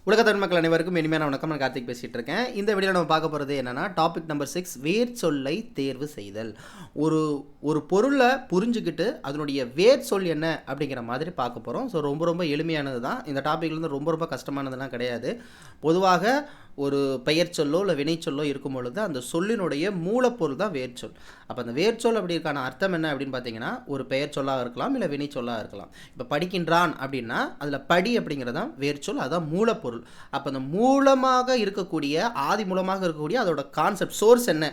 உலக தமிழ் மக்கள் அனைவருக்கும் இனிமையான வணக்கம். நான் கார்த்திக் பேசிகிட்டு இருக்கேன். இந்த வீடியோவில் நம்ம பார்க்க போகிறது என்னென்னா, டாபிக் நம்பர் 6, வேர் சொல்லை தேர்வு செய்தல். ஒரு பொருளை புரிஞ்சுக்கிட்டு அதனுடைய வேர் சொல் என்ன அப்படிங்கிற மாதிரி பார்க்க போகிறோம். ஸோ ரொம்ப எளிமையானது தான். இந்த டாப்பிக்லேருந்து ரொம்ப கஷ்டமானதுலாம் கிடையாது. பொதுவாக ஒரு பெயர் சொல்லோ இல்லை வினை சொல்லோ இருக்கும் பொழுது அந்த சொல்லினுடைய மூலப்பொருள் தான் வேர்ச்சொல். அப்போ அந்த வேர்ச்சொல் அப்படிக்கான அர்த்தம் என்ன அப்படின்னு பார்த்தீங்கன்னா, ஒரு பெயர் சொல்லாக இருக்கலாம், இல்லை வினை சொல்லாக இருக்கலாம். இப்போ படிக்கின்றான் அப்படின்னா அதில் படி அப்படிங்கிறதான் வேர்ச்சொல், அதுதான் மூலப்பொருள். அப்போ அந்த மூலமாக இருக்கக்கூடிய ஆதி மூலமாக இருக்கக்கூடிய அதோட கான்செப்ட் சோர்ஸ் என்ன,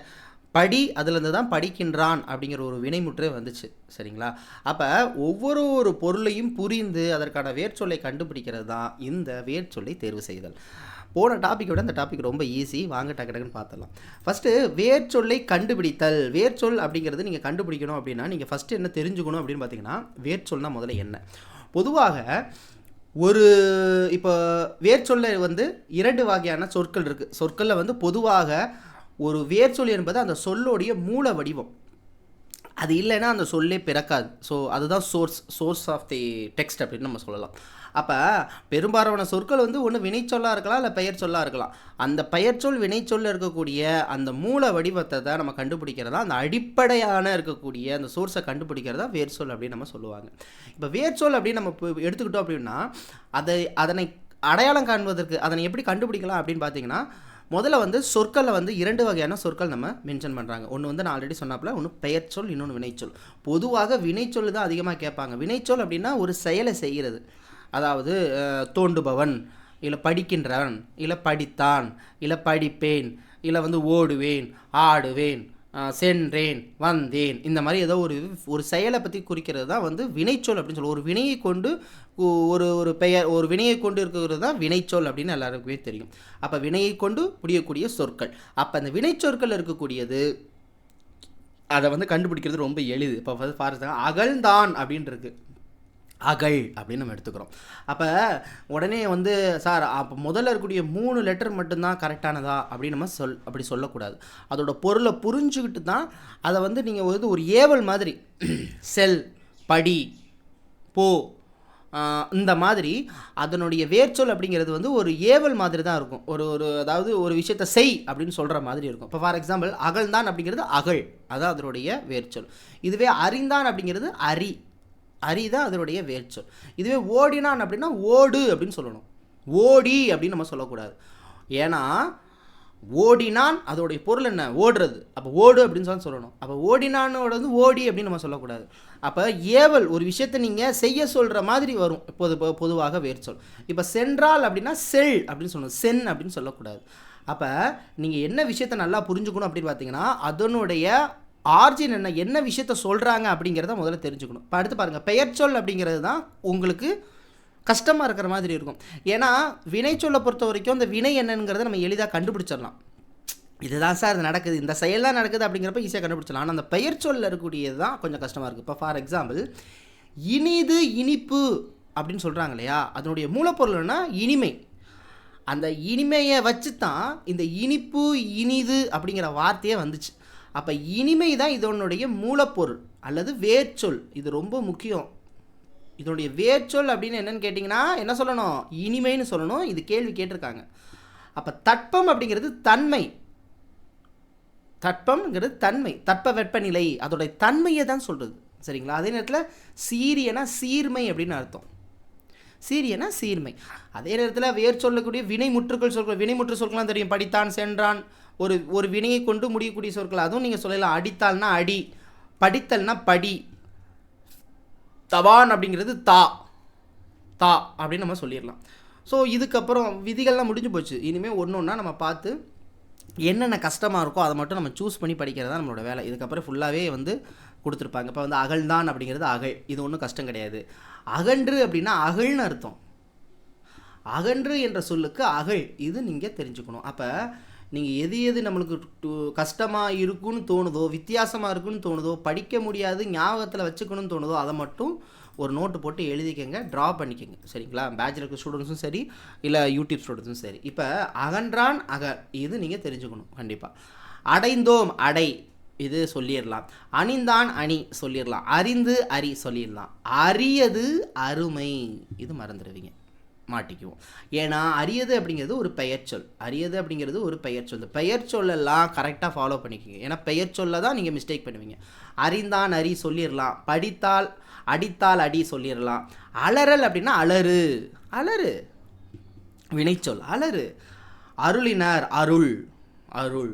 படி, அதுலேருந்து தான் படிக்கின்றான் அப்படிங்கிற ஒரு வினைமுற்றே வந்துச்சு. சரிங்களா? அப்போ ஒவ்வொரு பொருளையும் புரிந்து அதற்கான வேர்ச்சொல்லை கண்டுபிடிக்கிறது தான் இந்த வேர்ச்சொல்லை தேர்வு செய்தல். போன டாப்பிக்கை விட இந்த டாபிக் ரொம்ப ஈஸி. வாங்க டக்குன்னு பார்த்துடலாம். ஃபஸ்ட்டு வேர்ச்சொல்லை கண்டுபிடித்தல். வேர்ச்சொல் அப்படிங்கிறது நீங்கள் கண்டுபிடிக்கணும் அப்படின்னா நீங்கள் ஃபஸ்ட்டு என்ன தெரிஞ்சுக்கணும் அப்படின்னு பார்த்தீங்கன்னா, வேர்ச்சொல்னா முதல்ல என்ன. பொதுவாக இப்போ வேர்ச்சொல்ல வந்து 2 வகையான சொற்கள் இருக்குது. சொற்களில் பொதுவாக ஒரு வேர்ச்சொல் என்பது அந்த சொல்லோடைய மூல வடிவம். அது இல்லைன்னா அந்த சொல்லே பிறக்காது. ஸோ அதுதான் சோர்ஸ் ஆஃப் தி டெக்ஸ்ட் அப்படின்னு நம்ம சொல்லலாம். அப்போ பெரும்பாலான சொற்கள் ஒன்று வினைச்சொல்லாக இருக்கலாம், இல்லை பெயர் சொல்லாக இருக்கலாம். அந்த பெயர்ச்சொல் வினைச்சொல்ல இருக்கக்கூடிய அந்த மூல வடிவத்தை தான் நம்ம கண்டுபிடிக்கிறதா, அந்த அடிப்படையான இருக்கக்கூடிய அந்த சோர்ஸை கண்டுபிடிக்கிறதா வேர்ச்சொல் அப்படின்னு நம்ம சொல்லுவாங்க. இப்போ வேர்ச்சொல் அப்படின்னு நம்ம எடுத்துக்கிட்டோம் அப்படின்னா, அதனை அடையாளம் காண்பதற்கு அதனை எப்படி கண்டுபிடிக்கலாம் அப்படின்னு பார்த்தீங்கன்னா, முதல்ல சொற்களில் 2 வகையான சொற்கள் நம்ம மென்ஷன் பண்ணுறாங்க. ஒன்று நான் ஆல்ரெடி சொன்னாப்புல, ஒன்று பெயர்ச்சொல், இன்னொன்று வினைச்சொல். பொதுவாக வினைச்சொல் தான் அதிகமாக கேட்பாங்க. வினைச்சொல் அப்படின்னா ஒரு செயலை செய்கிறது. அதாவது தோண்டுபவன், இல்லை படிக்கின்றவன், இல்லை படித்தான், இல்லை படிப்பேன், இல்லை ஓடுவேன், ஆடுவேன், சென்றேன், வந்தேன், இந்த மாதிரி ஏதோ ஒரு செயலை பற்றி குறிக்கிறது தான் வினைச்சொல் அப்படின்னு சொல்லுவோம். ஒரு வினையை கொண்டு ஒரு பெயர், ஒரு வினையை கொண்டு இருக்கிறது தான் வினைச்சொல் அப்படின்னு எல்லாருக்குமே தெரியும். அப்போ வினையை கொண்டு முடியக்கூடிய சொற்கள். அப்போ அந்த வினைச்சொற்கள் இருக்கக்கூடியது அதை கண்டுபிடிக்கிறது ரொம்ப எளிது. இப்போ ஃபார் எக்ஸாம்பிள் அகழ்ந்தான் அப்படின்னு இருக்கு. அகழ் அப்படின்னு நம்ம எடுத்துக்கிறோம். அப்போ உடனே சார் அப்போ முதல்ல இருக்கக்கூடிய 3 லெட்டர் மட்டும்தான் கரெக்டானதா அப்படின்னு நம்ம அப்படி சொல்லக்கூடாது. அதோட பொருளை புரிஞ்சுக்கிட்டு தான் அதை நீங்கள் ஒரு ஏவல் மாதிரி செல், படி, போ, இந்த மாதிரி அதனுடைய வேர்ச்சொல் அப்படிங்கிறது ஒரு ஏவல் மாதிரி தான் இருக்கும். அதாவது ஒரு விஷயத்தை செய் அப்படின்னு சொல்கிற மாதிரி இருக்கும். இப்போ ஃபார் எக்ஸாம்பிள் அகழ்ந்தான் அப்படிங்கிறது அகழ், அதான் அதனுடைய வேர்ச்சொல். இதுவே அறிந்தான் அப்படிங்கிறது அரிதான் அதனுடைய வேர்ச்சொல். இதுவே ஓடினான் அப்படின்னா ஓடு அப்படின்னு சொல்லணும். ஓடி அப்படின்னு நம்ம சொல்லக்கூடாது. ஏன்னா ஓடினான் அதோடைய பொருள் என்ன, ஓடுறது. அப்போ ஓடு அப்படின்னு சொல்லணும். அப்போ ஓடினானோட ஓடி அப்படின்னு நம்ம சொல்லக்கூடாது. அப்போ ஏவல், ஒரு விஷயத்தை நீங்கள் செய்ய சொல்கிற மாதிரி வரும் பொதுவாக வேர்ச்சொல். இப்போ சென்றால் அப்படின்னா செல் அப்படின்னு சொல்லணும், சென் அப்படின்னு சொல்லக்கூடாது. அப்போ நீங்கள் என்ன விஷயத்தை நல்லா புரிஞ்சுக்கணும் அப்படின்னு பார்த்தீங்கன்னா, அதனுடைய ஆர்ஜின் என்ன விஷயத்த சொல்கிறாங்க அப்படிங்கிறத முதல்ல தெரிஞ்சுக்கணும். இப்போ அடுத்து பாருங்கள், பெயர்ச்சொல் அப்படிங்கிறது தான் உங்களுக்கு கஷ்டமாக இருக்கிற மாதிரி இருக்கும். ஏன்னா வினைச்சொல்லை பொறுத்த வரைக்கும் அந்த வினை என்னங்கிறத நம்ம எளிதாக கண்டுபிடிச்சிடலாம். இதுதான் சார் இது நடக்குது, இந்த செயல் தான் நடக்குது அப்படிங்கிறப்ப ஈஸியாக கண்டுபிடிச்சிடலாம். ஆனால் அந்த பெயர்ச்சொல்லில் இருக்கக்கூடியது தான் கொஞ்சம் கஷ்டமாக இருக்குது. இப்போ ஃபார் எக்ஸாம்பிள் இனிது, இனிப்பு அப்படின்னு சொல்கிறாங்க இல்லையா, அதனுடைய மூலப்பொருள்னா இனிமை. அந்த இனிமையை வச்சு தான் இந்த இனிப்பு, இனிது அப்படிங்கிற வார்த்தையே வந்துச்சு. அப்போ இனிமை தான் இதனுடைய மூலப்பொருள் அல்லது வேர்ச்சொல். இது ரொம்ப முக்கியம். இதனுடைய வேர்ச்சொல் அப்படின்னு என்னன்னு கேட்டிங்கன்னா என்ன சொல்லணும், இனிமைன்னு சொல்லணும். இது கேள்வி கேட்டிருக்காங்க. அப்போ தட்பம் அப்படிங்கிறது தன்மை. தட்பம்ங்கிறது தன்மை, தட்ப வெப்பநிலை, அதோடைய தன்மையை தான் சொல்கிறது. சரிங்களா? அதே நேரத்தில் சீரியனா சீர்மை அப்படின்னு அர்த்தம். சீரியனா சீர்மை. அதே நேரத்தில் வேர் சொல்லக்கூடிய வினைமுற்றுக்கள் சொற்கள், வினைமுற்று சொற்கள்லாம் தெரியும். படித்தான், சென்றான், ஒரு வினையை கொண்டு முடியக்கூடிய சொற்கள், அதுவும் நீங்கள் சொல்லலாம். அடித்தால்னா அடி, படித்தல்னா படி, தவான் அப்படிங்கிறது தா அப்படின்னு நம்ம சொல்லிடலாம். ஸோ இதுக்கப்புறம் விதிகள்லாம் முடிஞ்சு போச்சு. இனிமேல் ஒன்றா நம்ம பார்த்து என்னென்ன கஷ்டமாக இருக்கோ அதை மட்டும் நம்ம சூஸ் பண்ணி படிக்கிறது தான் நம்மளோட வேலை. இதுக்கப்புறம் ஃபுல்லாகவே கொடுத்துருப்பாங்க. இப்போ அகழ்ந்தான் அப்படிங்கிறது அகழ், இது ஒன்றும் கஷ்டம் கிடையாது. அகன்று அப்படின்னா அகழ்னு அர்த்தம். அகன்று என்ற சொல்லுக்கு அகழ், இது நீங்கள் தெரிஞ்சுக்கணும். அப்போ நீங்கள் எது நம்மளுக்கு கஷ்டமாக இருக்குன்னு தோணுதோ, வித்தியாசமாக இருக்குன்னு தோணுதோ, படிக்க முடியாது ஞாபகத்தில் வச்சுக்கணும்னு தோணுதோ, அதை மட்டும் ஒரு நோட்டு போட்டு எழுதிக்கங்க, ட்ரா பண்ணிக்கோங்க. சரிங்களா? பேச்சுலர் ஸ்டூடெண்ட்ஸும் சரி, இல்லை யூடியூப் ஸ்டூடெண்ட்ஸும் சரி. இப்போ அகன்றான், இது நீங்கள் தெரிஞ்சுக்கணும் கண்டிப்பாக. அடைந்தோம், அடை, இது சொல்லிடலாம். அணிந்தான், அணி சொல்லிடலாம். அறிந்து, அறி சொல்லிடலாம். அரியது, அருமை, இது மறந்துடுவீங்க. மாட்டிக்குவோம். ஏன்னா அரியது அப்படிங்கிறது ஒரு பெயர்ச்சொல். அரியது அப்படிங்கிறது ஒரு பெயர்ச்சொல். இந்த பெயர்ச்சொல்லெல்லாம் கரெக்டாக ஃபாலோ பண்ணிக்கோங்க. ஏன்னா பெயர்ச்சொல்ல தான் நீங்கள் மிஸ்டேக் பண்ணுவீங்க. அறிந்தான் அறி சொல்லிடலாம், படித்தால் அடித்தால் அடி சொல்லிடலாம். அலறல் அப்படின்னா அலறு, அலறு வினைச்சொல் அலறு. அருளினர் அருள், அருள்.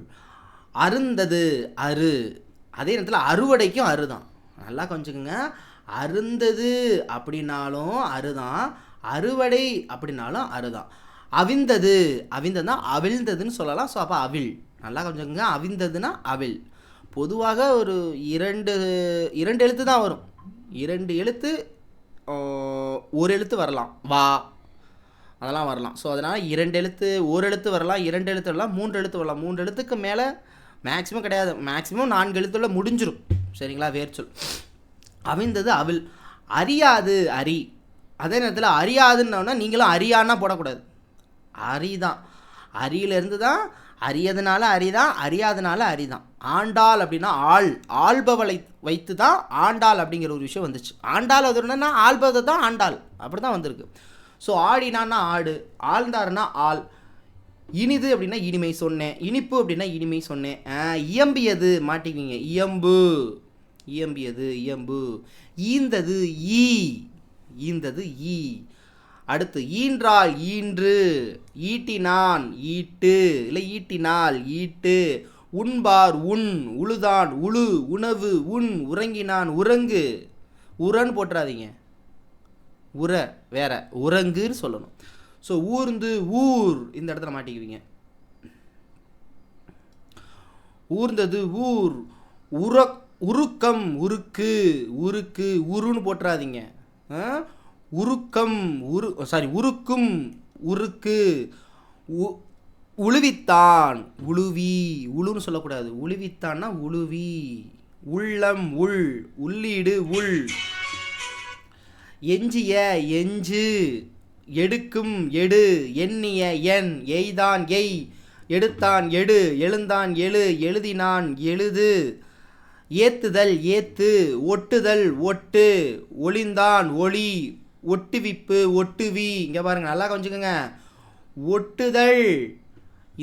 அருந்தது அரு. அதே நேரத்தில் அறுவடைக்கும் அருதான். நல்லா கொஞ்சுக்குங்க. அருந்தது அப்படின்னாலும் அருதான், அறுவடை அப்படின்னாலும் அருதான். அவிந்தது, அவிந்ததுன்னா அவிழ்ந்ததுன்னு சொல்லலாம். ஸோ அப்போ அவிழ். நல்லா கொஞ்சங்க. அவிந்ததுன்னா அவிழ். பொதுவாக ஒரு இரண்டு எழுத்து தான் வரும். 2 எழுத்து, ஒரு எழுத்து வரலாம், வா அதெல்லாம் வரலாம். ஸோ அதனால் 2 எழுத்து, ஒரு எழுத்து வரலாம், 2 எழுத்து வரலாம், 3 எழுத்து வரலாம். 3 எழுத்துக்கு மேலே மேக்ஸிமம் கிடையாது. மேக்ஸிமம் 4 எழுத்துல முடிஞ்சிடும். சரிங்களா? வேர்ச்சொல். அவிந்தது அவிழ். அறியாது அரி. அதே நேரத்தில் அறியாதுன்னா நீங்களும் அறியான்னா போடக்கூடாது. அரிதான். அரியிலேருந்து தான், அரியதுனால அரிதான், அறியாதனால அரிதான். ஆண்டாள் அப்படின்னா ஆள், ஆள்பவளை வைத்து தான் ஆண்டாள் அப்படிங்கிற ஒரு விஷயம் வந்துச்சு. ஆண்டாள் அது என்னன்னா ஆள்பதை தான் ஆண்டாள், அப்படி தான் வந்திருக்கு. ஸோ ஆடினான்னா ஆடு, ஆழ்ந்தாருன்னா ஆள். இனிது அப்படின்னா இனிமை சொன்னேன், இனிப்பு அப்படின்னா இனிமை சொன்னேன். இயம்பியது மாட்டிக்கிங்க. இயம்பு, இயம்பியது இயம்பு. ஈந்தது ஈ, ஈந்தது ஈ. அடுத்து ஈன்றால் ஈன்று, ஈட்டினான் ஈட்டு, இல்லை ஈட்டினால் ஈட்டு. உண்பார் உண், உழுதான் உழு, உணவு உண். உறங்கினான் உறங்கு. உரன்னு போட்டுறாதீங்க, உர வேற, உறங்குன்னு சொல்லணும். ஸோ ஊர்ந்து ஊர், இந்த இடத்துல மாட்டிக்குவீங்க. ஊர்ந்தது ஊர். உருக்கம் உருக்கு, உருக்கு உருன்னு போட்டுறாதீங்க. உருக்கம் உருக்கும் உருக்கு. உழுவித்தான் உழுவி, உழுன்னு சொல்லக்கூடாது, உழுவித்தான்னா உழுவி. உள்ளம் உள், உள்ளீடு உள். எஞ்சிய எஞ்சு, எடுக்கும் எடு, எண்ணிய எண், எய்தான் எய், எடுத்தான் எடு, எழுந்தான் எழு, எழுதினான் எழுது. ஏத்துதல் ஏத்து, ஒட்டுதல் ஒட்டு, ஒளிந்தான் ஒளி, ஒட்டுவிப்பு ஒட்டுவி. இங்கே பாருங்க, நல்லா கொஞ்சுக்கங்க. ஒட்டுதல்,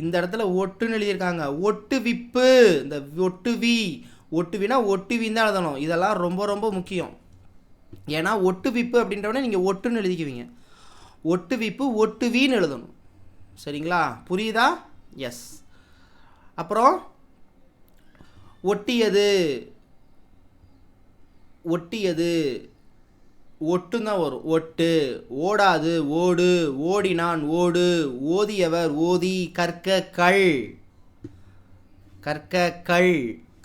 இந்த இடத்துல ஒட்டுன்னு எழுதியிருக்காங்க. ஒட்டுவிப்பு, இந்த ஒட்டுவி, ஒட்டுவினா ஒட்டுவின்னு தான் எழுதணும். இதெல்லாம் ரொம்ப ரொம்ப முக்கியம். ஏன்னா ஒட்டுவிப்பு அப்படின்றவனே நீங்கள் ஒட்டுன்னு எழுதிக்குவீங்க. ஒட்டுவிப்பு ஒட்டுவின்னு எழுதணும். சரிங்களா? புரியுதா? எஸ். அப்புறம் ஒட்டியது, ஒட்டியது ஒட்டுந்தான் வரும். ஒட்டு. ஓடாது ஓடு, ஓடினான் ஓடு, ஓதியவர் ஓதி. கற்க கள், கற்க கள்.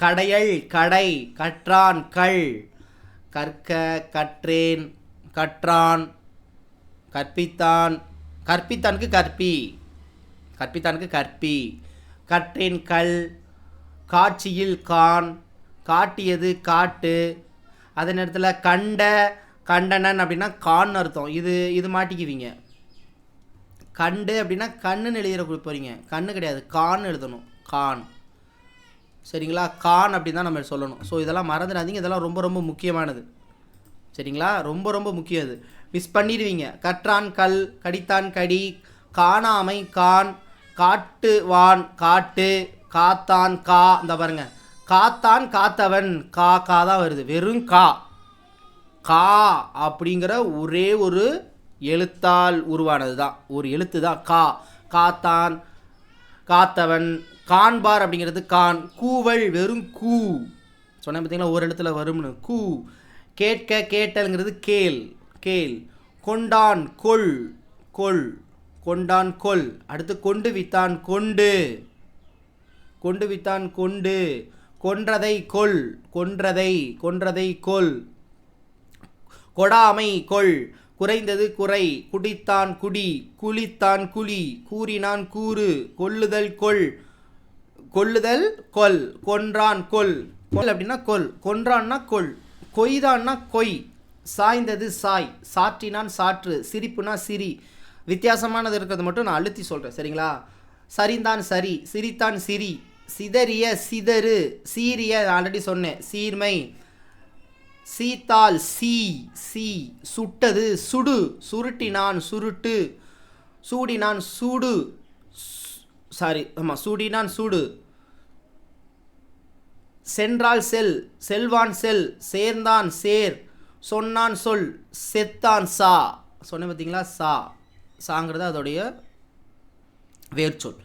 கடையல் கடை, கற்றான் கள். கற்க கற்றேன், கற்றான், கற்பித்தான். கற்பித்தானுக்கு கற்பி, கற்பித்தானுக்கு கற்பி. கற்றேன் கல். காட்சியில் கான், காட்டியது காட்டு. அதே நேரத்தில் கண்ட, கண்டனன் அப்படின்னா கான் அர்த்தம். இது மாட்டிக்குவீங்க. கண்டு அப்படின்னா கண்ணுன்னு எழுதிட போகிறீங்க. கண்ணு கிடையாது, கான் எழுதணும். கான். சரிங்களா? கான் அப்படின்னு தான் நம்ம சொல்லணும். ஸோ இதெல்லாம் மறந்துடாதீங்க. இதெல்லாம் ரொம்ப ரொம்ப முக்கியமானது. சரிங்களா? ரொம்ப ரொம்ப முக்கியம். இது மிஸ் பண்ணிடுவீங்க. கற்றான் கல், கடித்தான் கடி, காணாமை கான், காட்டுவான் காட்டு, காத்தான் கா. இந்த பாருங்க, காத்தான் காத்தவன், கா கா தான் வருது. வெறும் கா. கா அப்படிங்கிற ஒரே ஒரு எழுத்தால் உருவானது தான், ஒரு எழுத்து தான் கா. காத்தான், காத்தவன். காண்பார் அப்படிங்கிறது கான். கூவல் வெறும் கூ. சொன்னேன் பார்த்தீங்களா, ஒரு இடத்துல வரும்னு. கூ. கேட்க கேட்டல்ங்கிறது கேள், கேள். கொண்டான் கொள், கொள். கொண்டான் கொள். அடுத்து கொண்டு வித்தான் கொண்டு, கொண்டு வித்தான் கொண்டு. கொன்றதை கொள், கொன்றதை, கொன்றதை கொள். கொடாமை கொள். குறைந்தது குறை. குடித்தான் குடி, குளித்தான் குழி. கூறினான் கூறு. கொல்லுதல் கொள், கொல்லுதல் கொல். கொன்றான் கொல். கொல் அப்படின்னா கொல். கொன்றான்னா கொல். கொய்தான்னா கொய். சாய்ந்தது சாய். சாற்றினான் சாற்று. சிரிப்புனா சிரி. வித்தியாசமானது இருக்கிறது மட்டும் நான் அழுத்தி சொல்கிறேன். சரிங்களா? சரிந்தான் சரி, சிரித்தான் சிரி. சிதறிய சிதறு, சீரிய ஆல்ரெடி சொன்னேன். சீர்மை. சீத்தால் சி சி சுட்டது சுடு சுருட்டினான் சுருட்டு சூடினான் சூடு ஆமாம் சூடினான் சூடு சென்றால் செல் செல்வான் செல் சேர்ந்தான் சேர் சொன்னான் சொல் செத்தான் சா சொன்ன பார்த்தீங்களா சாங்கிறது அதோடைய வேர்ச்சொல்.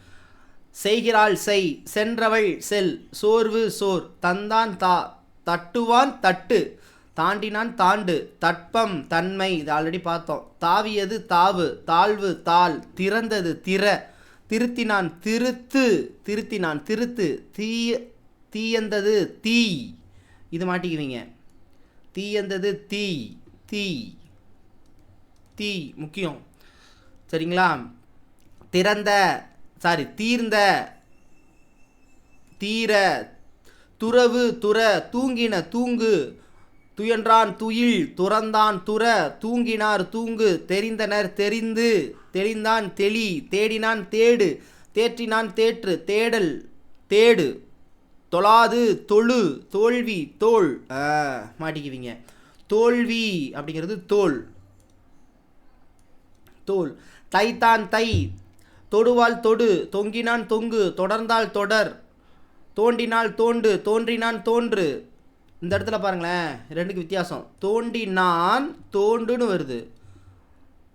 செய்கிறாள் செய் சென்றவள் செல் சோர்வு சோர் தந்தான் தட்டுவான் தட்டு தாண்டினான் தாண்டு தட்பம் தன்மை இது ஆல்ரெடி பார்த்தோம். தாவியது தாவு தாழ்வு தாள் திறந்தது திற திருத்தினான் திருத்தினான் திருத்து தீயந்தது தீ இது மாட்டிக்குவீங்க. தீயந்தது தீ தீ தீ முக்கியம் சரிங்களா. தீர்ந்த தீர துறவு துற தூங்கின தூங்கு துயன்றான் துயில் துறந்தான் துற தூங்கினார் தூங்கு தெரிந்தனர் தெரிந்து தெளிந்தான் தெளி தேடினான் தேடு தேற்றினான் தேற்று தேடல் தேடு தொழாது தொழு தோல்வி தோல் மாட்டிக்குவீங்க. தோல்வி அப்படிங்கிறது தோல் தோல். தைத்தான் தை தொடுவாள் தொடு தொங்கினான் தொங்கு தொடர்ந்தால் தொடர் தோண்டினால் தோண்டு தோன்றினான் தோன்று. இந்த இடத்துல பாருங்களேன் ரெண்டுக்கு வித்தியாசம். தோண்டினான் தோண்டுன்னு வருது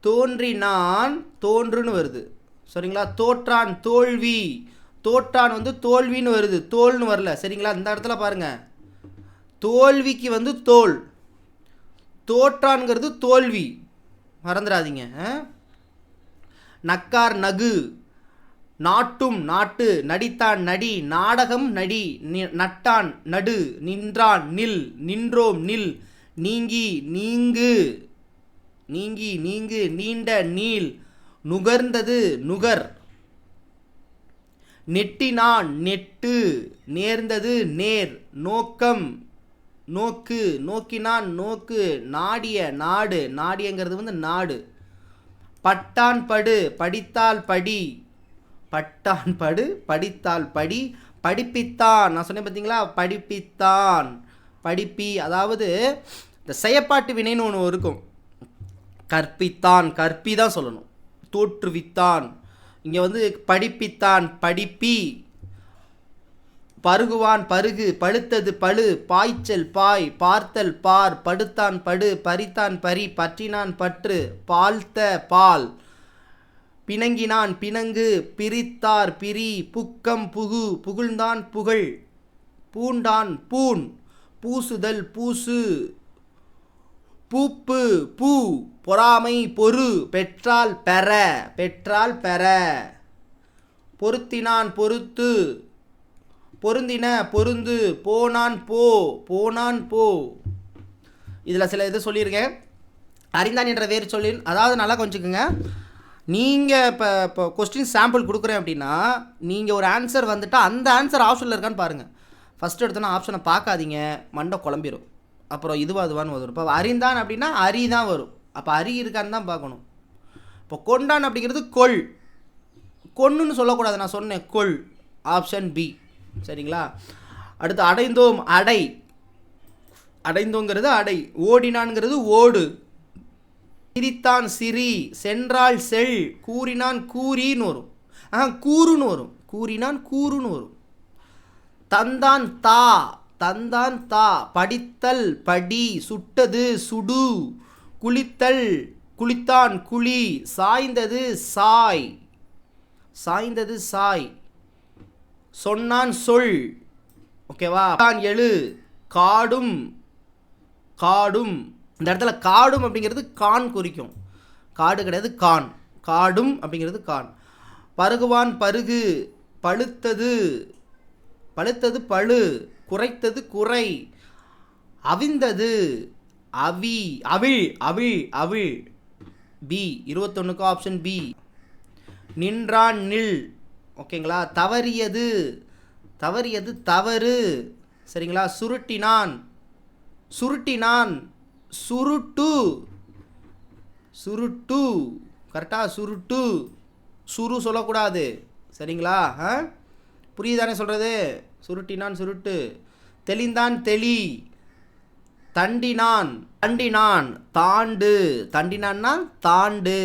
தோன்றினான் தோன்றுன்னு வருது சரிங்களா. தோற்றான் தோல்வி தோற்றான் வந்து தோல்வின்னு வருது தோல்னு வரல சரிங்களா. இந்த இடத்துல பாருங்க தோல்விக்கு வந்து தோல் தோற்றான்ங்கிறது தோல்வி மறந்துடாதீங்க. நக்கார் நகு நாட்டும் நாட்டு நடித்தான் நடி நாடகம் நடி நட்டான் நடு நின்றான் நில் நின்றோம் நில் நீங்கி நீங்கு நீங்கி நீங்கு நீண்ட நீள் நுகர்ந்தது நுகர் நெட்டினான் நெட்டு நேர்ந்தது நேர் நோக்கம் நோக்கு நோக்கினான் நோக்கு நாடிய நாடு நாடியங்கிறது வந்து நாடு. பட்டான் படு படித்தால் படி பட்டான் படு படித்தால் படி படிப்பித்தான் நான் சொன்னேன் பார்த்தீங்களா படிப்பித்தான் படிப்பி அதாவது இந்த செயற்பாட்டு வினைன்னு ஒன்று இருக்கும். கற்பித்தான் கற்பி தான் சொல்லணும். தோற்றுவித்தான் இங்கே வந்து படிப்பித்தான் படிப்பி. பருகுவான் பருகு பழுத்தது பழு பாய்ச்சல் பாய் பார்த்தல் பார் படுத்தான் படு பறித்தான் பறி பற்றினான் பற்று பால்த்த பால் பிணங்கினான் பிணங்கு பிரித்தார் பிரி புக்கம் புகு புகழ்ந்தான் புகழ் பூண்டான் பூன் பூசுதல் பூசு பூப்பு பூ பொறாமை பொறு பெற்றால் பெற பொருத்தினான் பொறுத்து பொருந்தின பொருந்து போனான் போ. இதில் சில இது சொல்லியிருக்கேன். அறிந்தான் என்ற வேறு சொல்லின் அதாவது நல்லா கொஞ்சிக்கோங்க. நீங்கள் இப்போ கொஸ்டின் சாம்பிள் கொடுக்குறேன் அப்படின்னா நீங்கள் ஒரு ஆன்சர் வந்துட்டால் அந்த ஆன்சர் ஆப்ஷனில் இருக்கான்னு பாருங்கள். ஃபஸ்ட்டு எடுத்தோன்னா ஆப்ஷனை பார்க்காதீங்க மண்டை குழம்பிடும். அப்புறம் இதுவான்னு வரும். இப்போ அறிந்தான் அப்படின்னா அரி தான் வரும். அப்போ அரி இருக்கான்னு தான் பார்க்கணும். இப்போ கொண்டான் அப்படிங்கிறது கொள் கொன்னுன்னு சொல்லக்கூடாது நான் சொன்னேன் கொள் ஆப்ஷன் பி சரிங்களா. அடுத்து அடைந்தோம் அடைந்தோங்கிறது அடை ஓடினான்ங்கிறது ஓடு சிரித்தான் சிரி சென்றால் செல் கூறினான் கூறின்னு வரும் கூறுன்னு வரும் கூறினான் கூறுன்னு வரும். தந்தான் தா படித்தல் படி சுட்டது சுடு குளித்தான் குழி சாய்ந்தது சாய் சொன்னான் சொல் ஓகேவா. எழு காடும் இந்த இடத்துல காடும் அப்படிங்கிறது கான் குறிக்கும். காடு கிடையாது கான் காடும் அப்படிங்கிறது கான். பருகுவான் பருகு பழுத்தது பழு குறைத்தது குறை அவிழ்ந்தது அவிழ் பி 21க்கு ஆப்ஷன் பி. நின்றான் நில் ஓகேங்களா. தவறியது தவறு சரிங்களா. சுருட்டினான் சுருட்டு கரெக்டாக சுருட்டு சுரு சொல்லக்கூடாது சரிங்களா. புரியுதானே சொல்கிறது. சுருட்டினான் சுருட்டு தெளிந்தான் தெளி தண்டினான், தண்டினான், தாண்டு, தண்டினான்னா தாண்டு.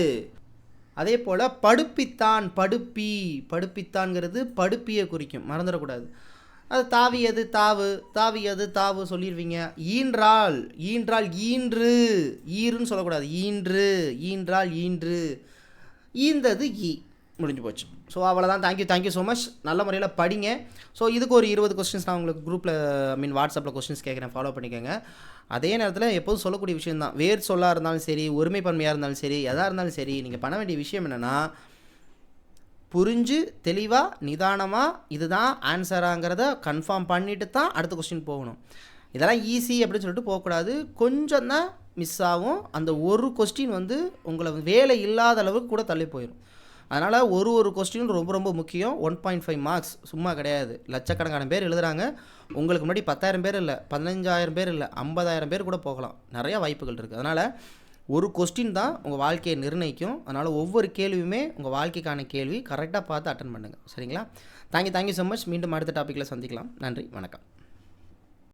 அதே போல் படுப்பித்தான், படுப்பி, படுப்பித்தான்ங்கிறது படுப்பியை குறிக்கும், மறந்துடக்கூடாது. அது தாவியது தாவு, தாவியது தாவு சொல்லிடுவீங்க. ஈன்றால், ஈன்றால் ஈன்று, ஈருன்னு சொல்லக்கூடாது, ஈன்று, ஈன்றால் ஈன்று, ஈந்தது ஈ, முடிஞ்சு போச்சு. ஸோ அவ்வளோதான். Thank you so much. நல்ல முறையில் படிங்க. ஸோ இதுக்கு ஒரு 20 கொஸ்டின்ஸ் நான் உங்களுக்கு குரூப்பில் வாட்ஸ்அப்பில் கொஸ்டின்ஸ் கேட்குறேன், ஃபாலோ பண்ணிக்கோங்க. அதே நேரத்தில் எப்போதும் சொல்லக்கூடிய விஷயம் தான், வேர் சொல்லாக இருந்தாலும் சரி, ஒருமைப்பன்மையாக இருந்தாலும் சரி, எதாக இருந்தாலும் சரி, நீங்கள் பண்ண வேண்டிய விஷயம் என்னென்னா, புரிஞ்சு தெளிவாக நிதானமாக இதுதான் ஆன்சராங்கிறத கன்ஃபார்ம் பண்ணிவிட்டு தான் அடுத்த கொஸ்டின் போகணும். இதெல்லாம் ஈஸி அப்படின்னு சொல்லிட்டு போகக்கூடாது. கொஞ்சம் தான் மிஸ் ஆகும். அந்த ஒரு கொஸ்டின் உங்களை வேலை இல்லாத அளவுக்கு கூட தள்ளி போயிடும். அதனால் ஒரு கொஸ்டினும் ரொம்ப ரொம்ப முக்கியம். 1.5 மார்க்ஸ் சும்மா கிடையாது. லட்சக்கணக்கான பேர் எழுதுகிறாங்க. உங்களுக்கு முன்னாடி 10,000 பேர் இல்லை, 15,000 பேர் இல்லை, 50,000 பேர் கூட போகலாம். நிறையா வாய்ப்புகள் இருக்குது. அதனால் ஒரு கொஸ்டின் தான் உங்கள் வாழ்க்கையை நிர்ணயிக்கும். அதனால் ஒவ்வொரு கேள்வியுமே உங்கள் வாழ்க்கைக்கான கேள்வி. கரெக்டாக பார்த்து அட்டன் பண்ணுங்கள். சரிங்களா? Thank you so much. மீண்டும் அடுத்த டாப்பிக்கில் சந்திக்கலாம். நன்றி, வணக்கம்.